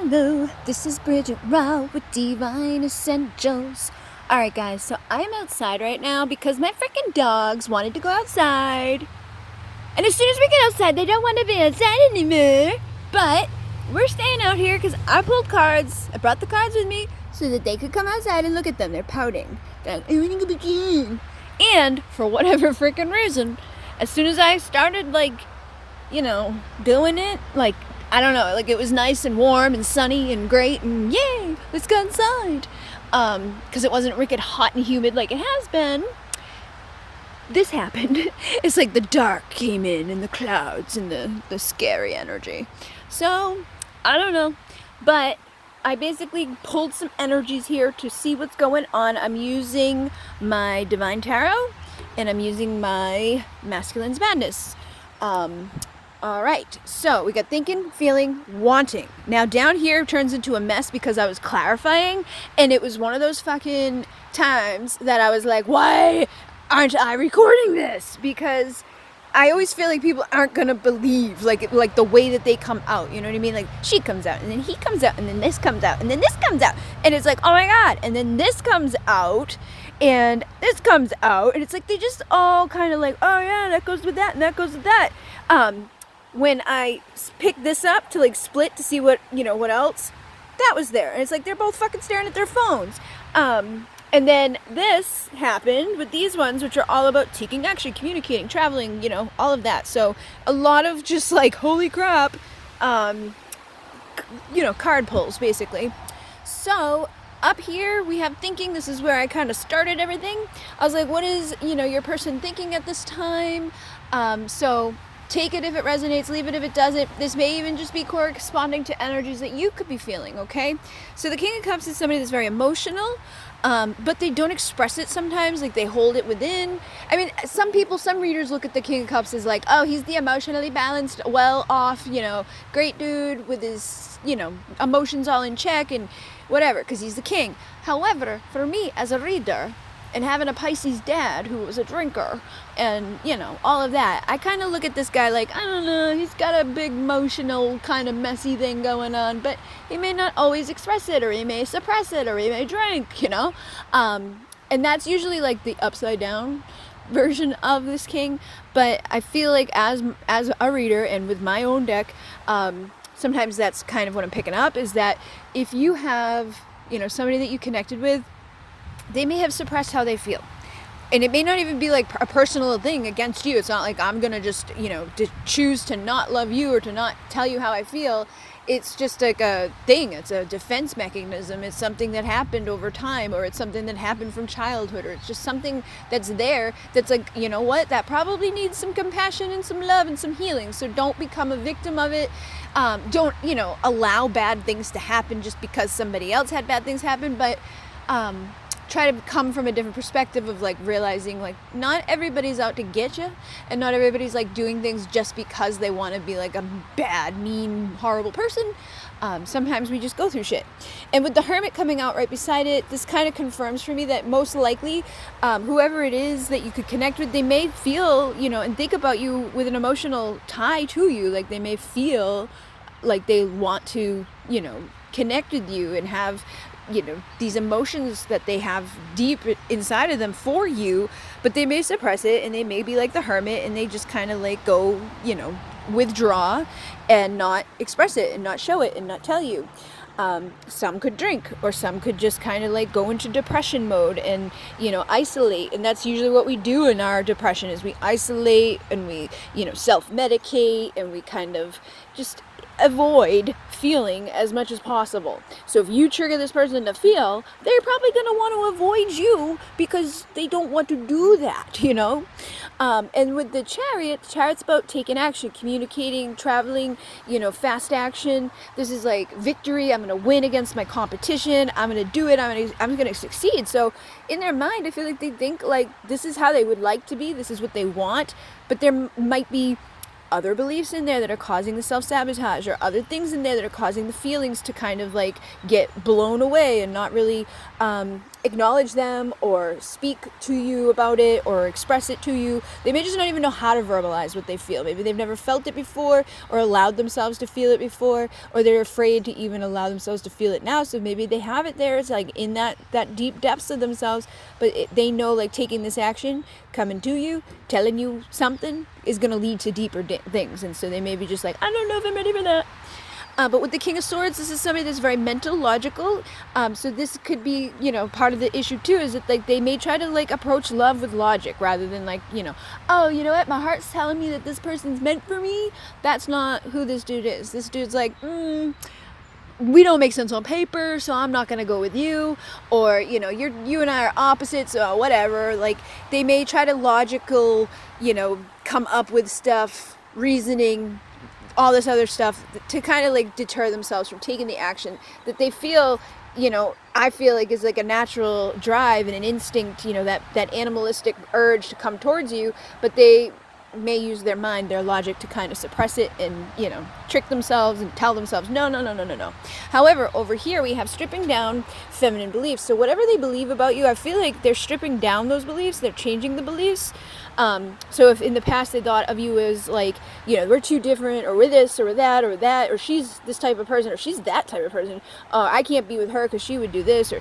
Hello, this is Bridget Rao with Divine Essentials. Alright guys, so I'm outside right now because my freaking dogs wanted to go outside. And as soon as we get outside, they don't want to be outside anymore. But we're staying out here because I pulled cards. I brought the cards with me so that they could come outside and look at them. They're pouting. They're like, I want to go back in. And for whatever freaking reason, as soon as I started doing it, I don't know, it was nice and warm and sunny and great and yay, let's go inside. Because it wasn't wicked hot and humid like it has been. This happened. It's like the dark came in and the clouds and the scary energy. So, I don't know. But I basically pulled some energies here to see what's going on. I'm using my Divine Tarot and I'm using my Masculine's Madness. Alright, so we got thinking, feeling, wanting. Now down here turns into a mess because I was clarifying, and it was one of those fucking times that I was like, why aren't I recording this? Because I always feel like people aren't gonna believe like the way that they come out, you know what I mean? Like she comes out and then he comes out and then this comes out and then this comes out and it's like, oh my god, and then this comes out and this comes out and it's like they just all kind of like, oh yeah, that goes with that and that goes with that. When I picked this up to split to see what else, that was there. And it's like they're both fucking staring at their phones. And then this happened with these ones, which are all about taking action, communicating, traveling, all of that. So a lot of just holy crap, card pulls basically. So up here we have thinking. This is where I kind of started everything. I was like, what is, your person thinking at this time? So take it if it resonates, leave it if it doesn't. This may even just be corresponding to energies that you could be feeling, okay? So the King of Cups is somebody that's very emotional, but they don't express it sometimes, they hold it within. I mean, some readers look at the King of Cups as like, oh, he's the emotionally balanced, well-off, great dude with his, emotions all in check and whatever, because he's the king. However, for me as a reader, and having a Pisces dad who was a drinker and, all of that, I kind of look at this guy like, I don't know, he's got a big emotional kind of messy thing going on, but he may not always express it, or he may suppress it, or he may drink, and that's usually the upside down version of this king. But I feel like as a reader and with my own deck, sometimes that's kind of what I'm picking up, is that if you have, somebody that you connected with, they may have suppressed how they feel. And it may not even be a personal thing against you. It's not like I'm going to just, choose to not love you or to not tell you how I feel. It's just a thing. It's a defense mechanism. It's something that happened over time, or it's something that happened from childhood, or it's just something that's there that's you know what? That probably needs some compassion and some love and some healing. So don't become a victim of it. Don't, allow bad things to happen just because somebody else had bad things happen. But, try to come from a different perspective of realizing not everybody's out to get you, and not everybody's doing things just because they want to be a bad, mean, horrible person. Sometimes we just go through shit. And with the Hermit coming out right beside it, this kind of confirms for me that most likely whoever it is that you could connect with, they may feel, and think about you with an emotional tie to you. They may feel like they want to, connect with you and have these emotions that they have deep inside of them for you, but they may suppress it, and they may be like the Hermit, and they just kind of go, withdraw and not express it and not show it and not tell you. Some could drink, or some could just kind of go into depression mode and, isolate. And that's usually what we do in our depression, is we isolate and we, self-medicate, and we kind of just avoid feeling as much as possible. So if you trigger this person to feel, they're probably going to want to avoid you because they don't want to do that, and with the Chariot's about taking action, communicating, traveling, fast action. This is victory. I'm going to win against my competition. I'm going to do it. I'm going to succeed. So in their mind, I feel like they think this is how they would like to be. This is what they want. But there might be other beliefs in there that are causing the self-sabotage, or other things in there that are causing the feelings to kind of get blown away and not really acknowledge them or speak to you about it or express it to you. They may just not even know how to verbalize what they feel. Maybe they've never felt it before or allowed themselves to feel it before, or they're afraid to even allow themselves to feel it now. So maybe they have it there. It's like in that deep depths of themselves, but they know like taking this action, coming to you, telling you something is going to lead to deeper things. And so they may be just like, I don't know if I'm ready for that. But with the King of Swords, this is somebody that's very mental, logical. So this could be, part of the issue too, is that like they may try to like approach love with logic rather than like, oh, you know what? My heart's telling me that this person's meant for me. That's not who this dude is. This dude's like, we don't make sense on paper, so I'm not going to go with you. Or, you and I are opposites, or whatever. Like they may try to logical, come up with stuff, reasoning, all this other stuff to kind of like deter themselves from taking the action that they feel, I feel like is like a natural drive and an instinct, that animalistic urge to come towards you, but they may use their mind, their logic to kind of suppress it and, trick themselves and tell themselves, no. However, over here we have stripping down feminine beliefs. So whatever they believe about you, I feel like they're stripping down those beliefs, they're changing the beliefs. So if in the past they thought of you as like, we're too different, or we're this, or we're that, or she's this type of person, or she's that type of person, I can't be with her because she would do this, or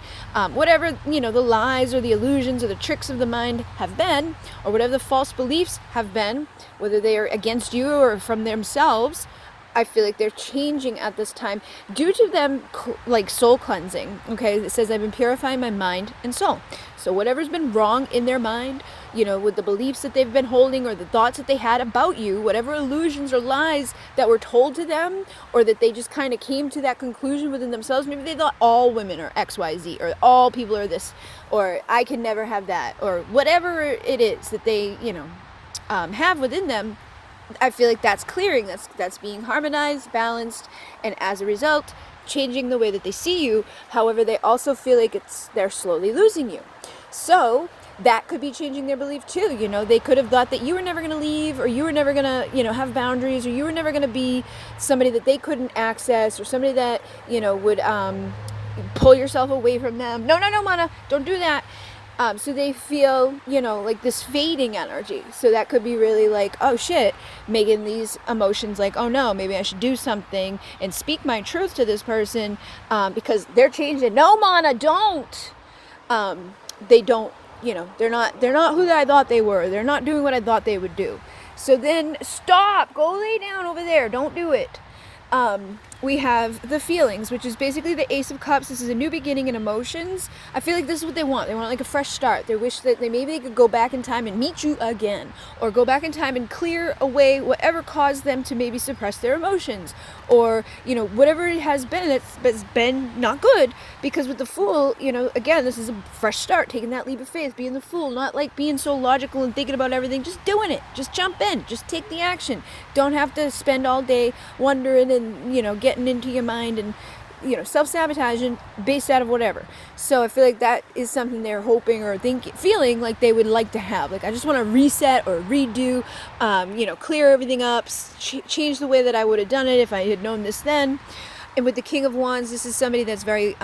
whatever, the lies or the illusions or the tricks of the mind have been, or whatever the false beliefs have been, whether they are against you or from themselves, I feel like they're changing at this time due to them like soul cleansing. Okay, it says I've been purifying my mind and soul. So whatever's been wrong in their mind, with the beliefs that they've been holding or the thoughts that they had about you, whatever illusions or lies that were told to them, or that they just kind of came to that conclusion within themselves. Maybe they thought all women are XYZ, or all people are this, or I can never have that, or whatever it is that they, have within them. I feel like that's clearing, that's being harmonized, balanced, and as a result, changing the way that they see you. However, they also feel like they're slowly losing you. So that could be changing their belief too. They could have thought that you were never going to leave, or you were never going to, have boundaries, or you were never going to be somebody that they couldn't access, or somebody that, would pull yourself away from them. No, Mana, don't do that. So they feel, like this fading energy. So that could be really like, oh shit, making these emotions like, oh no, maybe I should do something and speak my truth to this person, because they're changing. No, Mana, don't. They don't, they're not who I thought they were. They're not doing what I thought they would do. So then stop, go lay down over there. Don't do it. We have the feelings, which is basically the Ace of Cups. This is a new beginning in emotions. I feel like this is what they want. They want like a fresh start. They wish that maybe they could go back in time and meet you again, or go back in time and clear away whatever caused them to maybe suppress their emotions, or whatever it has been that's been not good. Because with the Fool, again, this is a fresh start, taking that leap of faith, being the Fool, not like being so logical and thinking about everything, just doing it, just jump in, just take the action. Don't have to spend all day wondering and getting into your mind and self-sabotaging based out of whatever. So I feel like that is something they're hoping or feeling like they would like to have. Like, I just want to reset or redo, clear everything up, change the way that I would have done it if I had known this then. And with the King of Wands, this is somebody that's very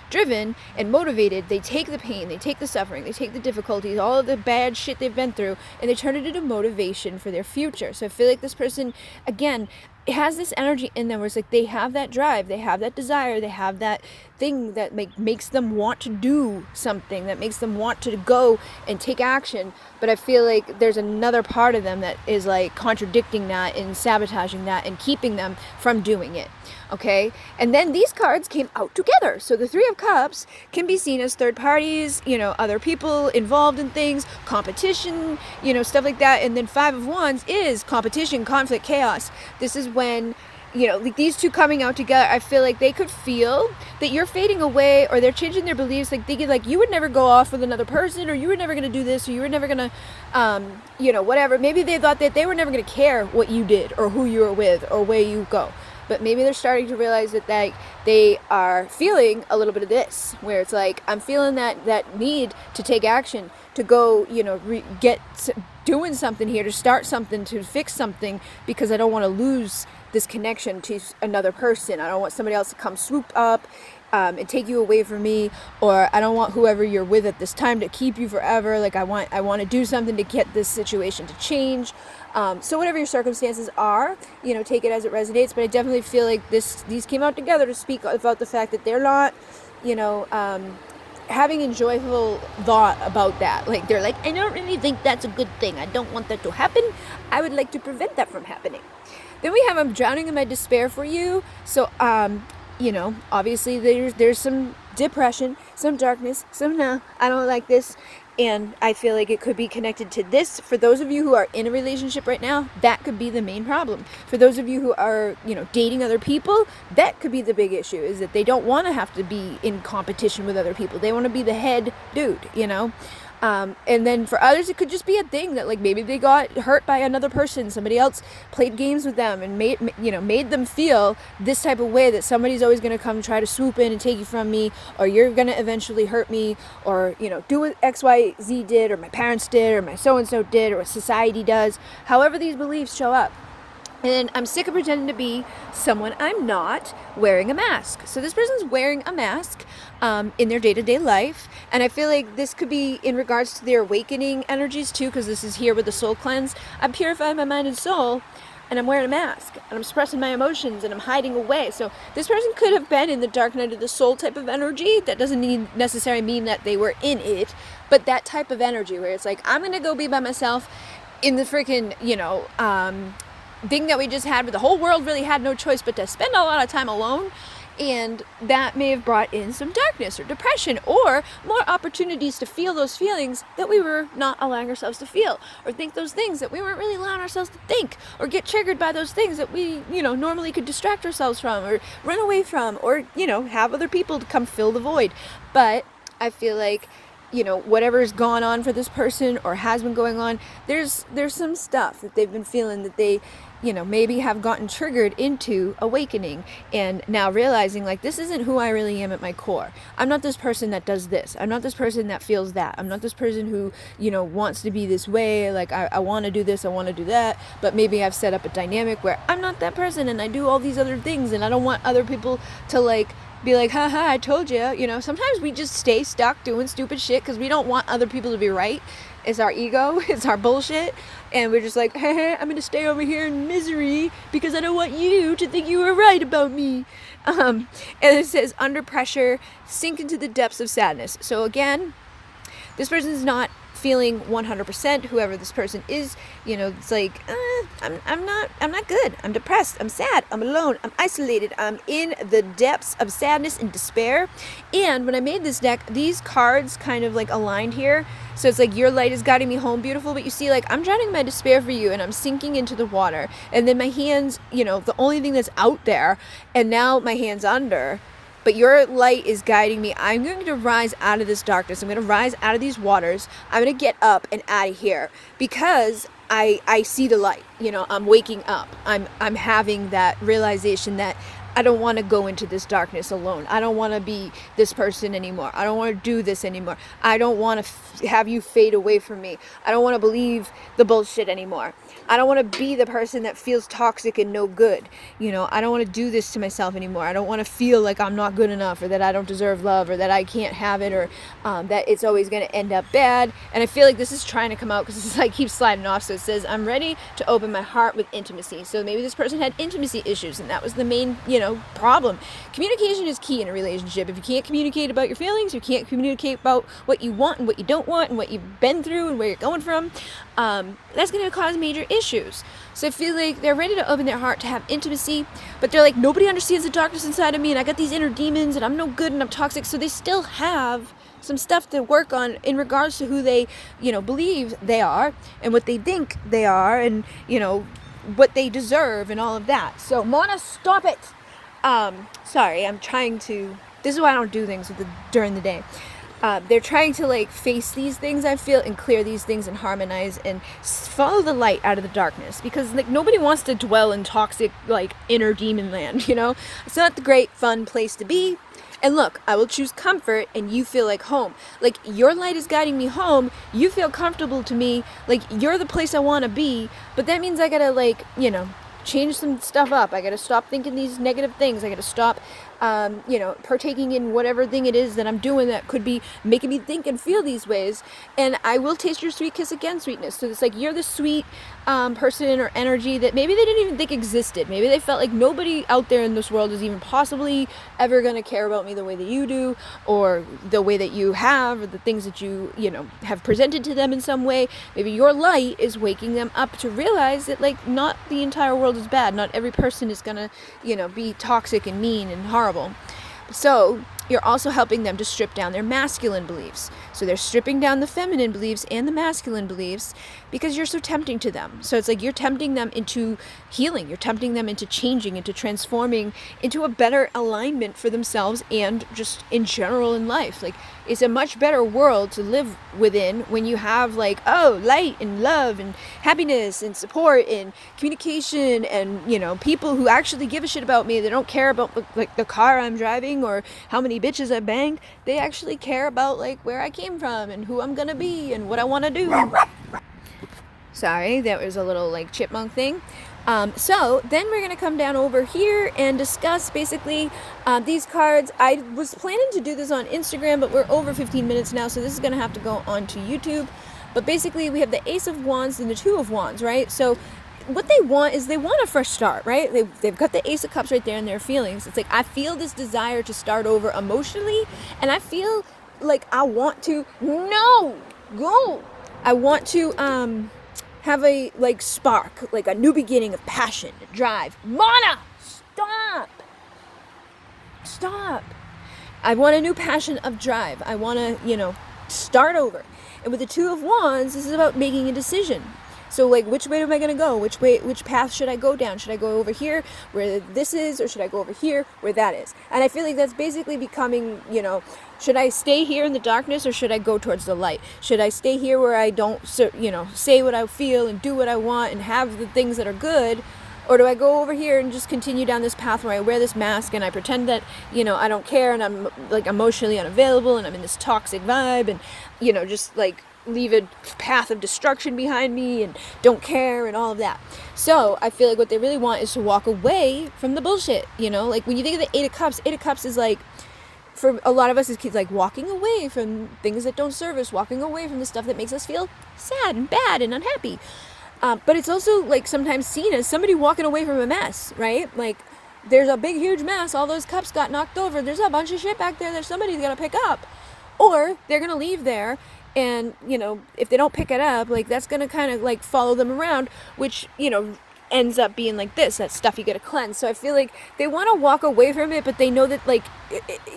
driven and motivated. They take the pain, they take the suffering, they take the difficulties, all of the bad shit they've been through, and they turn it into motivation for their future. So I feel like this person, again, has this energy in them where it's like they have that drive, they have that desire, they have that thing that makes them want to do something, that makes them want to go and take action. But I feel like there's another part of them that is like contradicting that and sabotaging that and keeping them from doing it. Okay, and then these cards came out together. So the Three of Cups can be seen as third parties, other people involved in things, competition, stuff like that. And then Five of Wands is competition, conflict, chaos. This is when, like these two coming out together, I feel like they could feel that you're fading away, or they're changing their beliefs, like thinking like you would never go off with another person, or you were never going to do this, or you were never going to, whatever. Maybe they thought that they were never going to care what you did or who you were with or where you go. But maybe they're starting to realize that they are feeling a little bit of this, where it's like, I'm feeling that need to take action to go, doing something here, to start something, to fix something, because I don't want to lose this connection to another person. I don't want somebody else to come swoop up and take you away from me, or I don't want whoever you're with at this time to keep you forever. Like I want to do something to get this situation to change. So whatever your circumstances are, take it as it resonates. But I definitely feel like these came out together to speak about the fact that they're not, having a joyful thought about that. Like they're like, I don't really think that's a good thing. I don't want that to happen. I would like to prevent that from happening. Then we have, I'm drowning in my despair for you. So, obviously there's some depression, some darkness, some no, I don't like this. And I feel like it could be connected to this. For those of you who are in a relationship right now, that could be the main problem. For those of you who are, dating other people, that could be the big issue, is that they don't want to have to be in competition with other people. They want to be the head dude, And then for others, it could just be a thing that, like, maybe they got hurt by another person. Somebody else played games with them and made them feel this type of way, that somebody's always going to come try to swoop in and take you from me, or you're going to eventually hurt me, or, do what XYZ did, or my parents did, or my so-and-so did, or what society does. However these beliefs show up. And I'm sick of pretending to be someone I'm not, wearing a mask. So this person's wearing a mask in their day-to-day life. And I feel like this could be in regards to their awakening energies too, because this is here with the soul cleanse. I'm purifying my mind and soul, and I'm wearing a mask, and I'm suppressing my emotions, and I'm hiding away. So this person could have been in the dark night of the soul type of energy. That doesn't necessarily mean that they were in it, but that type of energy where it's like, I'm going to go be by myself in the freaking, thing that we just had, where the whole world really had no choice but to spend a lot of time alone. And that may have brought in some darkness or depression, or more opportunities to feel those feelings that we were not allowing ourselves to feel, or think those things that we weren't really allowing ourselves to think, or get triggered by those things that we, normally could distract ourselves from, or run away from, or, have other people to come fill the void. But I feel like, whatever's gone on for this person or has been going on, there's some stuff that they've been feeling that they, maybe have gotten triggered into awakening, and now realizing, like, this isn't who I really am at my core. I'm not this person that does this. I'm not this person that feels that. I'm not this person who, wants to be this way. Like, I want to do this, I want to do that, but maybe I've set up a dynamic where I'm not that person, and I do all these other things, and I don't want other people to, like, be like, haha, I told you. Sometimes we just stay stuck doing stupid shit because we don't want other people to be right. It's our ego, it's our bullshit, and we're just like, hey, I'm gonna stay over here in misery because I don't want you to think you were right about me. And it says, under pressure, sink into the depths of sadness. So again, this person is not feeling 100%, whoever this person is, it's like, I'm not good. I'm depressed. I'm sad. I'm alone. I'm isolated. I'm in the depths of sadness and despair. And when I made this deck, these cards kind of like aligned here. So it's like, your light is guiding me home, beautiful. But you see, like, I'm drowning my despair for you, and I'm sinking into the water. And then my hands, the only thing that's out there, and now my hand's under. But your light is guiding me. I'm going to rise out of this darkness. I'm going to rise out of these waters. I'm going to get up and out of here because I see the light. I'm waking up. I'm having that realization that I don't want to go into this darkness alone. I don't want to be this person anymore. I don't want to do this anymore. I don't want to have you fade away from me. I don't want to believe the bullshit anymore. I don't want to be the person that feels toxic and no good. I don't want to do this to myself anymore. I don't want to feel like I'm not good enough, or that I don't deserve love, or that I can't have it, or that it's always going to end up bad. And I feel like this is trying to come out because it's like keeps sliding off. So it says, I'm ready to open my heart with intimacy. So maybe this person had intimacy issues, and that was the main, problem. Communication is key in a relationship. If you can't communicate about your feelings, you can't communicate about what you want and what you don't want, and what you've been through and where you're going from, that's going to cause major issues. So I feel like they're ready to open their heart to have intimacy, but they're like, nobody understands the darkness inside of me, and I got these inner demons, and I'm no good, and I'm toxic. So they still have some stuff to work on in regards to who they, believe they are, and what they think they are, and, what they deserve, and all of that. So Mona, stop it. Sorry, I'm trying to, this is why I don't do things during the day. They're trying to, like, face these things, I feel, and clear these things and harmonize and follow the light out of the darkness, because, like, nobody wants to dwell in toxic, like, inner demon land, It's not the great fun place to be. And look, I will choose comfort and you feel like home. Like, your light is guiding me home. You feel comfortable to me. Like, you're the place I want to be. But that means I gotta, like, change some stuff up. I gotta stop thinking these negative things. I gotta stop, partaking in whatever thing it is that I'm doing that could be making me think and feel these ways. And I will taste your sweet kiss again, sweetness. So it's like, you're the sweet person or energy that maybe they didn't even think existed. Maybe they felt like nobody out there in this world is even possibly ever going to care about me the way that you do, or the way that you have, or the things that you have presented to them in some way. Maybe your light is waking them up to realize that, like, not the entire world is bad. Not every person is going to, be toxic and mean and horrible. So you're also helping them to strip down their masculine beliefs. So they're stripping down the feminine beliefs and the masculine beliefs because you're so tempting to them. So it's like you're tempting them into healing. You're tempting them into changing, into transforming, into a better alignment for themselves and just in general in life. Like, it's a much better world to live within when you have, like, light and love and happiness and support and communication and, people who actually give a shit about me. They don't care about, like, the car I'm driving or how many bitches I banged. They actually care about, like, where I came from and who I'm gonna be and what I want to do. Sorry, that was a little, like, chipmunk thing. So then we're going to come down over here and discuss basically these cards. I was planning to do this on Instagram, but we're over 15 minutes now, so this is going to have to go onto YouTube. But basically we have the Ace of Wands and the Two of Wands, right? So what they want is they want a fresh start, right? They've got the Ace of Cups right there in their feelings. It's like, I feel this desire to start over emotionally, and I feel like I want to, I want to, have a, like, spark, like a new beginning of passion, drive. Mana, stop. I want a new passion of drive. I want to, start over. And with the Two of Wands, this is about making a decision. So, like, which way am I going to go? Which path should I go down? Should I go over here where this is, or should I go over here where that is? And I feel like that's basically becoming, should I stay here in the darkness, or should I go towards the light? Should I stay here where I don't, say what I feel and do what I want and have the things that are good? Or do I go over here and just continue down this path where I wear this mask and I pretend that, I don't care, and I'm, like, emotionally unavailable, and I'm in this toxic vibe, and, just, like, leave a path of destruction behind me and don't care and all of that. So I feel like what they really want is to walk away from the bullshit, like, when you think of the Eight of Cups is, like, for a lot of us as kids, like, walking away from things that don't serve us, walking away from the stuff that makes us feel sad and bad and unhappy. But it's also, like, sometimes seen as somebody walking away from a mess, right? Like, there's a big, huge mess. All those cups got knocked over. There's a bunch of shit back there that somebody's got to pick up. Or they're going to leave there, and, if they don't pick it up, like, that's going to kind of, like, follow them around, which, ends up being like this, that stuff you got to cleanse. So I feel like they want to walk away from it, but they know that, like,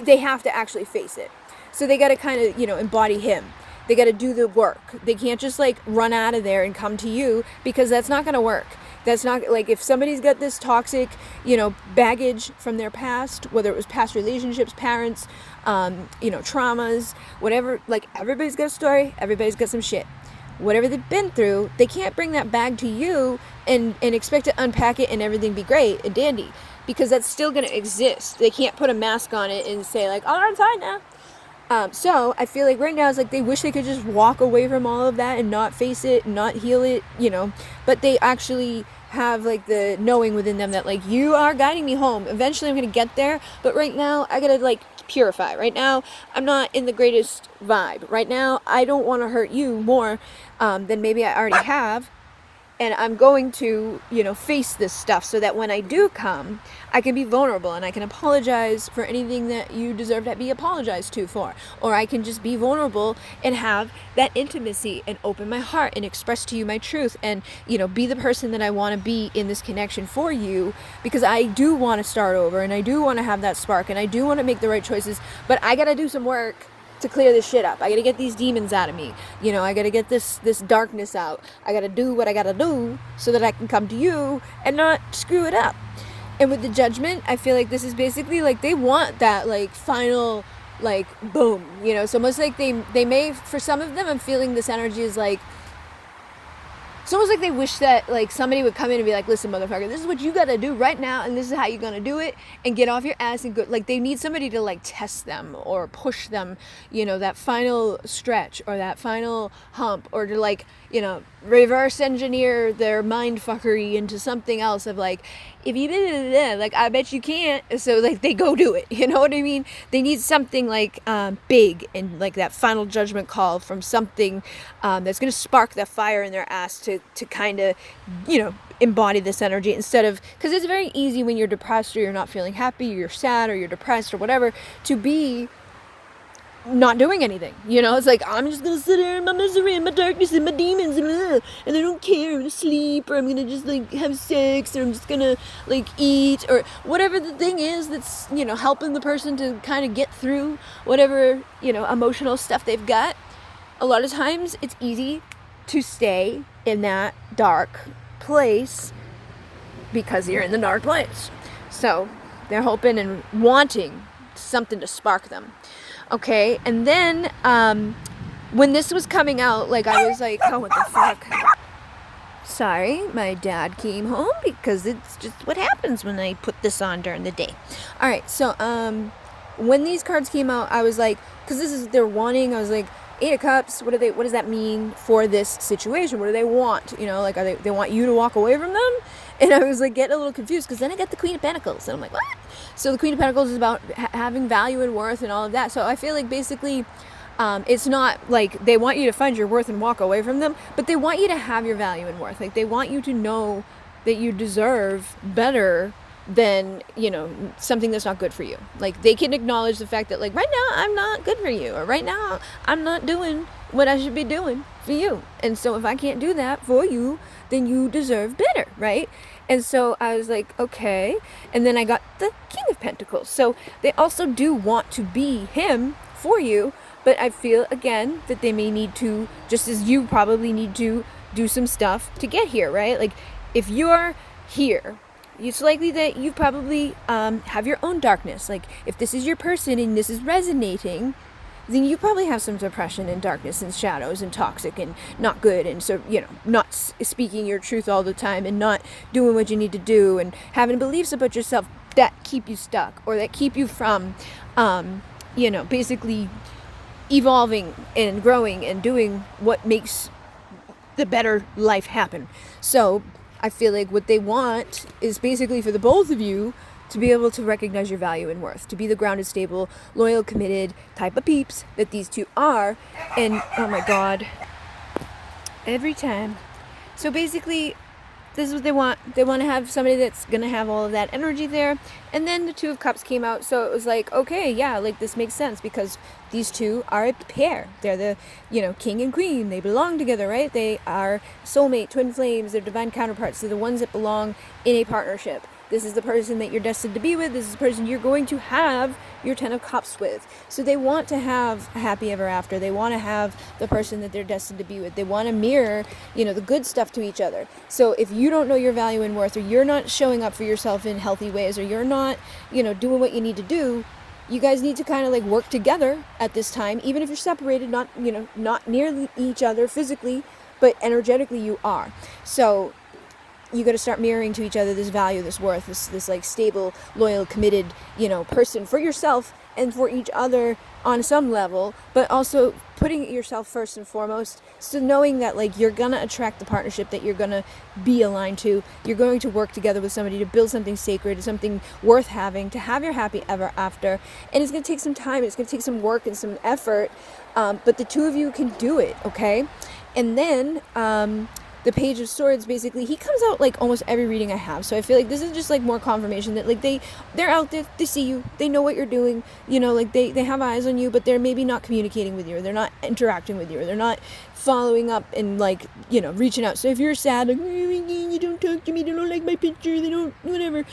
they have to actually face it. So they got to kind of, embody him. They got to do the work. They can't just, like, run out of there and come to you, because that's not going to work. That's not, like, if somebody's got this toxic, baggage from their past, whether it was past relationships, parents, traumas, whatever, like, everybody's got a story, everybody's got some shit. Whatever they've been through, they can't bring that bag to you and expect to unpack it and everything be great and dandy, because that's still going to exist. They can't put a mask on it and say, like, oh, I'm fine now. So I feel like right now it's like they wish they could just walk away from all of that and not face it, not heal it, but they actually have, like, the knowing within them that, like, you are guiding me home. Eventually I'm going to get there, but right now I got to, like, purify. Right now I'm not in the greatest vibe. Right now I don't want to hurt you more than maybe I already have. And I'm going to, face this stuff so that when I do come, I can be vulnerable and I can apologize for anything that you deserve to be apologized to for. Or I can just be vulnerable and have that intimacy and open my heart and express to you my truth and, be the person that I want to be in this connection for you, because I do want to start over and I do want to have that spark and I do want to make the right choices, but I got to do some work to clear this shit up. I gotta get these demons out of me. I gotta get this darkness out. I gotta do what I gotta do so that I can come to you and not screw it up. And with the Judgment, I feel like this is basically, like, they want that, like, final, like, boom, so almost like they may, for some of them, I'm feeling this energy is like, it's almost like they wish that like somebody would come in and be like, listen, motherfucker, this is what you gotta do right now, and this is how you're gonna do it, and get off your ass and go. Like, they need somebody to like test them or push them, you know, that final stretch or that final hump, or to like, you know, reverse engineer their mind fuckery into something else of like, if you did, like, I bet you can't, so like they go do it, you know what I mean? They need something like big, and like that final judgment call from something that's gonna spark that fire in their ass to kind of, you know, embody this energy, instead of, because it's very easy when you're depressed or you're not feeling happy, or you're sad or you're depressed or whatever, to be not doing anything, you know. It's like, I'm just gonna sit here in my misery and my darkness and my demons, and I don't care, I'm gonna sleep, or I'm gonna just like have sex, or I'm just gonna like eat, or whatever the thing is that's, you know, helping the person to kind of get through whatever, you know, emotional stuff they've got. A lot of times it's easy to stay in that dark place because you're in the dark place. So they're hoping and wanting something to spark them. Okay, and then when this was coming out, like, I was like, oh, what the fuck? Sorry, my dad came home, because it's just what happens when I put this on during the day. All right, so when these cards came out, I was like, because this is they're wanting, I was like, Eight of Cups, what does that mean for this situation? What do they want? You know, like, they want you to walk away from them? And I was like getting a little confused, because then I got the Queen of Pentacles, and I'm like, what? So the Queen of Pentacles is about having value and worth and all of that. So I feel like basically it's not like they want you to find your worth and walk away from them, but they want you to have your value and worth. Like, they want you to know that you deserve better than, you know, something that's not good for you. Like, they can acknowledge the fact that, like, right now I'm not good for you, or right now I'm not doing what I should be doing for you. And so if I can't do that for you, then you deserve better, right? And so I was like, okay. And then I got the King of Pentacles. So they also do want to be him for you, but I feel, again, that they may need to, just as you probably need to do some stuff to get here, right? Like, if you're here, it's likely that you probably have your own darkness. Like, if this is your person and this is resonating, then you probably have some depression and darkness and shadows and toxic and not good, and so, you know, not speaking your truth all the time and not doing what you need to do, and having beliefs about yourself that keep you stuck, or that keep you from you know, basically evolving and growing and doing what makes the better life happen. So I feel like what they want is basically for the both of you to be able to recognize your value and worth, to be the grounded, stable, loyal, committed type of peeps that these two are. And oh my God, every time. So basically, this is what they want. They want to have somebody that's going to have all of that energy there. And then the Two of Cups came out. So it was like, okay, yeah, like, this makes sense, because these two are a pair. They're the, you know, king and queen. They belong together, right? They are soulmate, twin flames. They're divine counterparts. They're the ones that belong in a partnership. This is the person that you're destined to be with. This is the person you're going to have your 10 of Cups with. So they want to have a happy ever after. They want to have the person that they're destined to be with. They want to mirror, you know, the good stuff to each other. So if you don't know your value and worth, or you're not showing up for yourself in healthy ways, or you're not, you know, doing what you need to do, you guys need to kind of like work together at this time, even if you're separated, not, you know, not near each other physically, but energetically you are. So you got to start mirroring to each other this value, this worth, this like stable, loyal, committed, you know, person for yourself and for each other on some level, but also putting yourself first and foremost. So knowing that, like, you're going to attract the partnership that you're going to be aligned to. You're going to work together with somebody to build something sacred, something worth having, to have your happy ever after. And it's going to take some time. It's going to take some work and some effort. But the two of you can do it, okay? And then the Page of Swords, basically, he comes out like almost every reading I have. So I feel like this is just like more confirmation that, like, they're out there, they see you, they know what you're doing, you know, like they have eyes on you, but they're maybe not communicating with you, or they're not interacting with you, or they're not following up and, like, you know, reaching out. So if you're sad, like, you don't talk to me, they don't like my picture, they don't, whatever,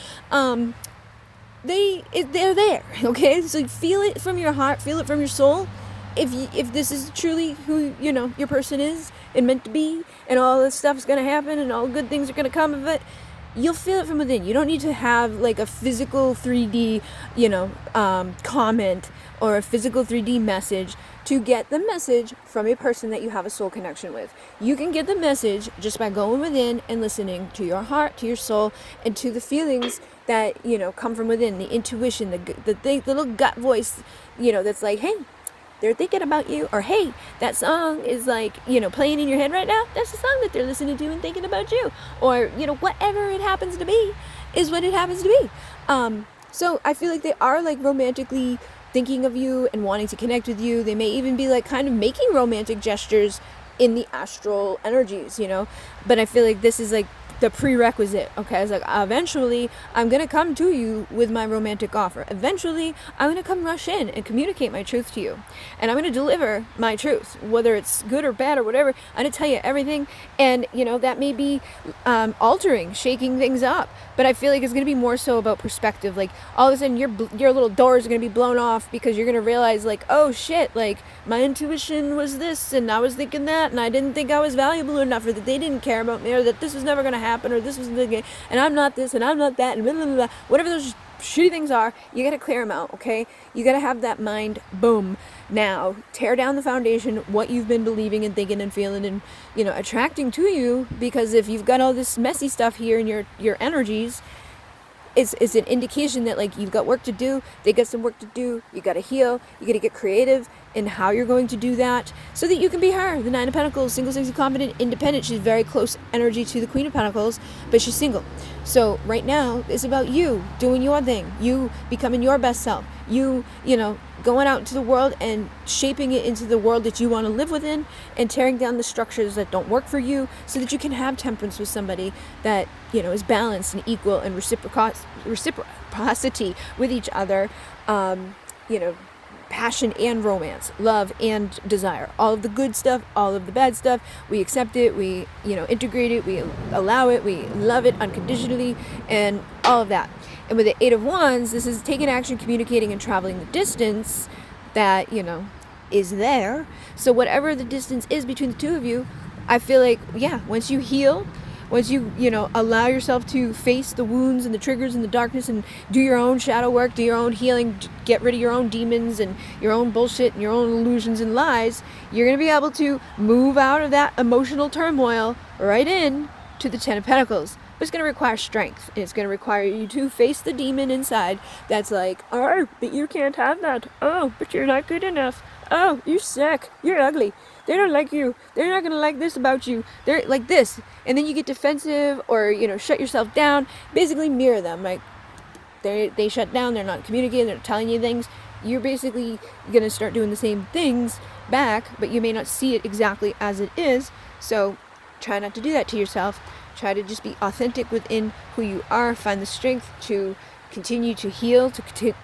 they're there, okay? So feel it from your heart, feel it from your soul. If this is truly who, you know, your person is and meant to be, and all this stuff is going to happen and all good things are going to come of it, you'll feel it from within. You don't need to have like a physical 3D, comment or a physical 3D message to get the message from a person that you have a soul connection with. You can get the message just by going within and listening to your heart, to your soul, and to the feelings that, come from within, the intuition, the little gut voice, that's like, hey, they're thinking about you, or hey, that song is like, playing in your head right now. That's the song that they're listening to and thinking about you, or, whatever it happens to be is what it happens to be. So I feel like they are like romantically thinking of you and wanting to connect with you. They may even be like kind of making romantic gestures in the astral energies, but I feel like this is like the prerequisite. Okay, it's like, eventually I'm gonna come to you with my romantic offer. Eventually I'm gonna come rush in and communicate my truth to you, and I'm gonna deliver my truth, whether it's good or bad or whatever. I'm gonna tell you everything, and that may be altering, shaking things up, but I feel like it's gonna be more so about perspective. Like, all of a sudden your little doors are gonna be blown off, because you're gonna realize, like, oh shit, like my intuition was this and I was thinking that, and I didn't think I was valuable enough, or that they didn't care about me, or that this was never gonna happen, or this was the, and I'm not this and I'm not that, and blah, blah, blah. Whatever those shitty things are, you gotta clear them out. Okay, you gotta have that mind, boom, now tear down the foundation, what you've been believing and thinking and feeling and attracting to you, because if you've got all this messy stuff here in your energies, it's an indication that, like, you've got work to do. They got some work to do. You got to heal. You got to get creative in how you're going to do that, so that you can be her, the Nine of Pentacles, single, sexy, confident, independent. She's very close energy to the Queen of Pentacles, but she's single. So right now it's about you doing your thing, you becoming your best self, you going out into the world and shaping it into the world that you want to live within, and tearing down the structures that don't work for you, so that you can have temperance with somebody that is balanced and equal and reciprocity with each other. Passion and romance, love and desire, all of the good stuff, all of the bad stuff. We accept it, we integrate it, we allow it, we love it unconditionally, and all of that. And with the Eight of Wands, this is taking action, communicating, and traveling the distance that is there. So whatever the distance is between the two of you, I feel like, once you heal, once you allow yourself to face the wounds and the triggers and the darkness, and do your own shadow work, do your own healing, get rid of your own demons and your own bullshit and your own illusions and lies, you're going to be able to move out of that emotional turmoil right in to the Ten of Pentacles. But it's going to require strength, and it's going to require you to face the demon inside that's like, oh, but you can't have that. Oh, but you're not good enough. Oh, you're sick. You're ugly. They don't like you. They're not going to like this about you. They're like this. And then you get defensive, or, shut yourself down. Basically mirror them. Like, they shut down. They're not communicating. They're not telling you things. You're basically going to start doing the same things back, but you may not see it exactly as it is. So try not to do that to yourself. Try to just be authentic within who you are. Find the strength to continue to heal, to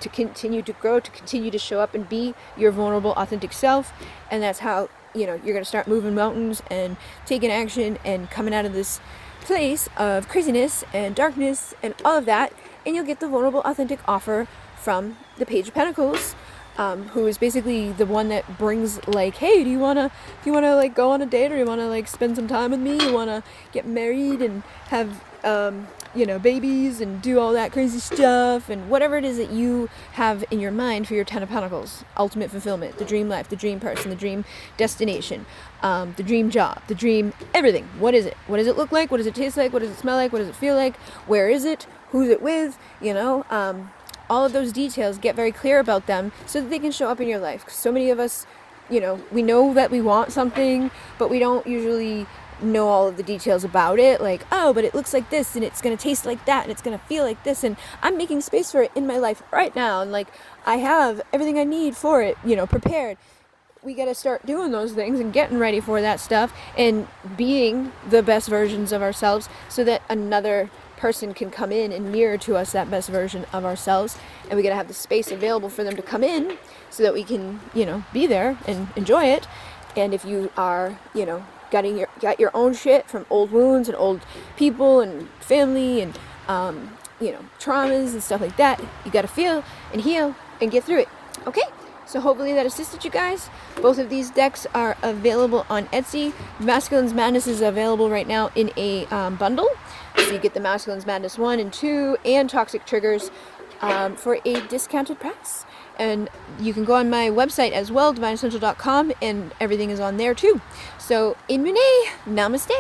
continue to grow, to continue to show up and be your vulnerable, authentic self. And that's how you're going to start moving mountains and taking action and coming out of this place of craziness and darkness and all of that, and you'll get the vulnerable, authentic offer from the Page of Pentacles, who is basically the one that brings, like, hey, do you wanna like go on a date, or you wanna like spend some time with me, you wanna get married and have babies and do all that crazy stuff, and whatever it is that you have in your mind for your Ten of Pentacles, ultimate fulfillment, the dream life, the dream person, the dream destination, the dream job, the dream everything. What is it? What does it look like? What does it taste like? What does it smell like? What does it feel like? Where is it? Who's it with? All of those details, get very clear about them so that they can show up in your life. 'Cause so many of us, we know that we want something, but we don't usually know all of the details about it. Like, oh, but it looks like this, and it's going to taste like that, and it's going to feel like this, and I'm making space for it in my life right now, and like, I have everything I need for it, prepared. We got to start doing those things and getting ready for that stuff and being the best versions of ourselves, so that another person can come in and mirror to us that best version of ourselves. And we got to have the space available for them to come in, so that we can be there and enjoy it. And if you are got your own shit from old wounds and old people and family and traumas and stuff like that, you got to feel and heal and get through it. Okay, so hopefully that assisted you guys. Both of these decks are available on Etsy. Masculine's Madness is available right now in a bundle. So you get the Masculine's Madness 1 and 2 and Toxic Triggers for a discounted price. And you can go on my website as well, DivineEssential.com, and everything is on there too. So, in Mune, namaste.